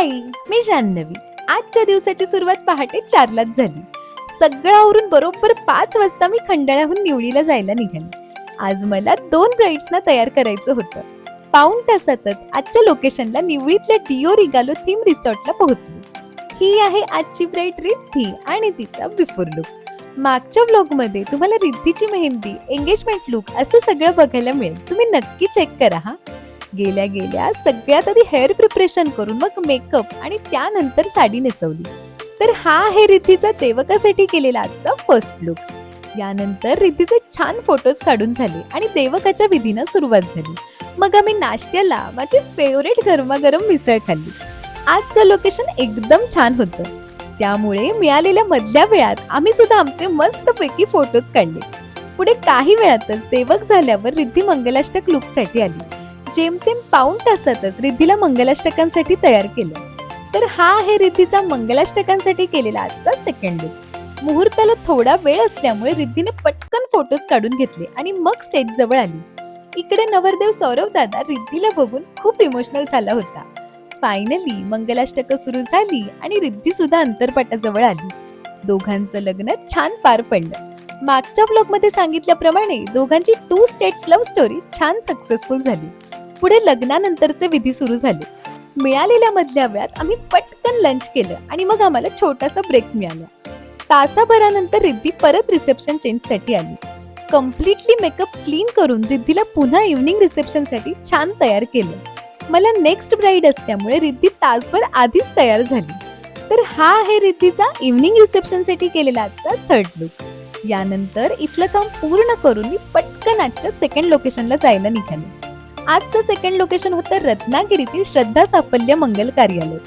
हाय, मी जान्हवी. आजच्या दिवसाची सुरुवात पहाटे 4लाच झाली. सगळं आवरून बरोबर 5 वाजता मी खंडाळ्याहून निवळीला जायला निघाले. आज मला 2 ब्राईड्सना तयार करायचं होतं. पाऊण तासातच आजच्या लोकेशनला निवळीतल्या डिओ रिगालो थीम रिसॉर्टला पोहोचले. ही आहे आजची ब्राईड रिद्धी आणि तिचा बिफोर लुक. मागच्या व्लॉगमध्ये तुम्हाला रिद्धीची मेहंदी, एंगेजमेंट लुक असं सगळं बघायला मिळेल. तुम्ही नक्की चेक करा हा. गेल्या सगळ्यात आधी हेअर प्रिपरेशन करून मग मेकअप आणि त्यानंतर साडी नेसवली. तर हा आहे रिद्धीचा देवकासाठी केलेला आजचा फर्स्ट लुक. यानंतर रिद्धीचे छान फोटोज काढून झाले आणि देवकाच्या विधीनं सुरुवात झाली. मग आम्ही नाश्त्याला माझी फेवरेट गरमागरम मिसळ खाल्ली. आजचं लोकेशन एकदम छान होतं, त्यामुळे मिळालेल्या मधल्या वेळात आम्ही सुद्धा आमचे मस्तपैकी फोटोज काढले. पुढे काही वेळातच देवक झाल्यावर रिद्धी मंगलाष्टक लुकसाठी आली. जेमतेम पाऊण तासातच रिद्धीला मंगलाष्टकांसाठी तयार केलं. तर हा आहे रिद्धीचा मंगलाष्टकांसाठी केलेला आजचा सेकंड लुक. मुहूर्ताला थोडा वेळ असल्यामुळे रिद्धीने पटकन फोटोज काढून घेतले आणि मग स्टेज जवळ आली. इकडे नवरदेव सौरव दादा रिद्धीला बघून खूप इमोशनल झाला होता. फायनली मंगलाष्टक सुरू झाली आणि रिद्धी सुद्धा अंतरपाटाजवळ आली. दोघांचं लग्न छान पार पडलं. मागच्या ब्लॉग मध्ये सांगितल्याप्रमाणे दोघांची 2 स्टेट्स लव्ह स्टोरी छान सक्सेसफुल झाली. पुढे लग्नानंतरचे विधी सुरू झाले. मिळालेल्या मधल्या वेळात आम्ही पटकन लंच केलं आणि मग आम्हाला छोटासा ब्रेक मिळाला. तासाभरानंतर रिद्धी परत रिसेप्शन चेंजसाठी आली. कम्प्लिटली मेकअप क्लीन करून रिद्धीला पुन्हा इव्हनिंग रिसेप्शनसाठी छान तयार केलं. मला नेक्स्ट ब्राईड असल्यामुळे रिद्धी तासभर आधीच तयार झाली. तर हा आहे रिद्धीचा इव्हनिंग रिसेप्शनसाठी केलेला आजचा थर्ड लुक. यानंतर इथलं काम पूर्ण करून मी पटकन आजच्या सेकंड लोकेशनला जायला निघाले. आजचं सेकंड लोकेशन होतं रत्नागिरीतील श्रद्धा साफल्य मंगल कार्यालय.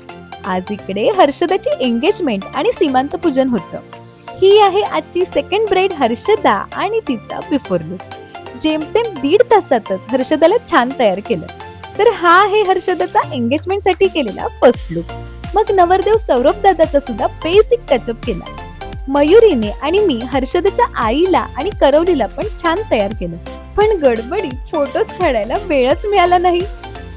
आज इकडे हर्षदाची एंगेजमेंट आणि सीमांत पूजन होतं. ही आहे आजची सेकंड ब्राईड हर्षदा आणि तिचा बिफोर लुक. जेमतेम 1.5 तासातच हर्षदाला छान तयार केलं. तर हा आहे हर्षदाचा एंगेजमेंट साठी केलेला फर्स्ट लुक. मग नवरदेव सौरभ दादाचा सुद्धा बेसिक टचअप केला. मयुरीने आणि मी हर्षदाच्या आईला आणि करवलीला पण छान तयार केलं. पण गडबडीत फोटोज काढायला वेळच मिळाला नाही.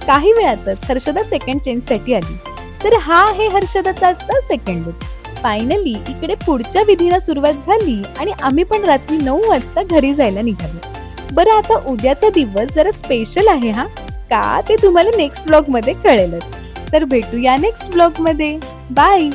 काही वेळातच हर्षदा सेकंड चेंज साठी आली. तर हा आहे हर्षदाचा आजचा सेकंड लुक. फायनली इकडे पुढच्या विधीला सुरुवात झाली आणि आम्ही पण रात्री 9 वाजता घरी जायला निघालो. बरं, आता उद्याचा दिवस जरा स्पेशल आहे हा, का ते तुम्हाला नेक्स्ट ब्लॉग मध्ये कळेलच. तर भेटूया नेक्स्ट ब्लॉग मध्ये. बाय.